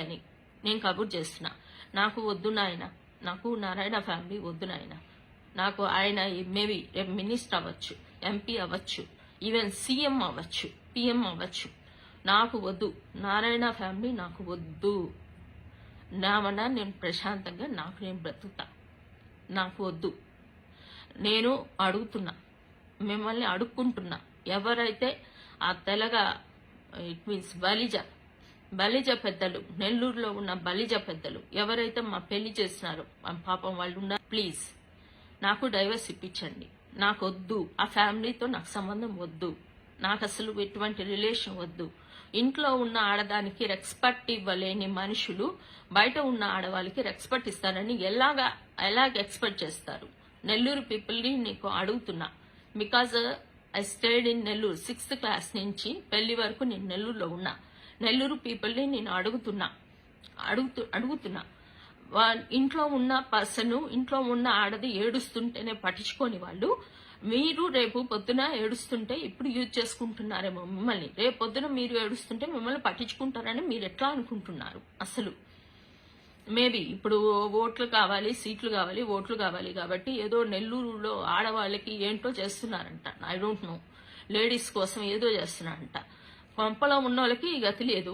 అని నేను కబుర్ చేస్తున్నా. నాకు వద్దు నాయన, నాకు నారాయణ ఫ్యామిలీ వద్దు నాయన. నాకు ఆయన మేబీ రేపు మినిస్టర్ అవ్వచ్చు, ఎంపీ అవ్వచ్చు, ఈవెన్ సీఎం అవ్వచ్చు, పిఎం అవ్వచ్చు. నాకు వద్దు, నారాయణ ఫ్యామిలీ నాకు వద్దు. నామన్నా నేను ప్రశాంతంగా నేను బ్రతుకుతా. నాకు వద్దు. నేను అడుగుతున్నా, మిమ్మల్ని అడుక్కుంటున్నా. ఎవరైతే ఆ తెలగ ఇట్ మీన్స్ బలిజ పెద్దలు, నెల్లూరులో ఉన్న బలిజ పెద్దలు ఎవరైతే మా పెళ్లి చేస్తున్నారో పాపం వాళ్ళు ఉన్నారు, ప్లీజ్ నాకు డైవర్స్ ఇప్పించండి. నాకు వద్దు, ఆ ఫ్యామిలీతో నాకు సంబంధం వద్దు, నాకు అసలు ఎటువంటి రిలేషన్ వద్దు. ఇంట్లో ఉన్న ఆడదానికి రెస్పెక్ట్ ఇవ్వలేని మనుషులు బయట ఉన్న ఆడవాళ్ళకి రెస్పెక్ట్ ఇస్తారని ఎలాగ ఎక్స్పెక్ట్ చేస్తారు? నెల్లూరు పీపుల్ని నీకు అడుగుతున్నా. Because I stayed in Nellore 6th class నుంచి పెళ్లి వరకు నేను నెల్లూరులో ఉన్నా. నెల్లూరు పీపుల్ని నేను అడుగుతున్నా. ఇంట్లో ఉన్న పర్సన్, ఇంట్లో ఉన్న ఆడది ఏడుస్తుంటేనే పట్టించుకోని వాళ్ళు, మీరు రేపు పొద్దున ఏడుస్తుంటే ఇప్పుడు యూజ్ చేసుకుంటున్నారేమో మిమ్మల్ని. రేపు పొద్దున మీరు ఏడుస్తుంటే మిమ్మల్ని పట్టించుకుంటారని మీరు ఎట్లా అనుకుంటున్నారు? అసలు మేబీ ఇప్పుడు ఓట్లు కావాలి, సీట్లు కావాలి, ఓట్లు కావాలి కాబట్టి ఏదో నెల్లూరులో ఆడవాళ్ళకి ఏంటో చేస్తున్నారంట. ఐ డోంట్ నో, లేడీస్ కోసం ఏదో చేస్తున్నారంట. కొంపలో ఉన్న వాళ్ళకి గతి లేదు,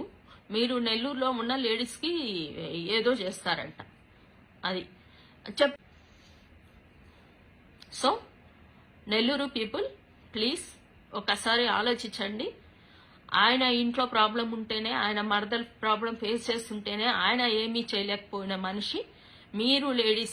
మీరు నెల్లూరులో ఉన్న లేడీస్ కి ఏదో చేస్తారంట. అది సో నెల్లూరు పీపుల్ ప్లీజ్ ఒకసారి ఆలోచించండి. ఆయన ఇంట్లో ప్రాబ్లం ఉంటేనే, ఆయన మరదల ప్రాబ్లం ఫేస్ చేస్తుంటేనే ఆయన ఏమీ చేయలేకపోయిన మనిషి, మీరు లేడీస్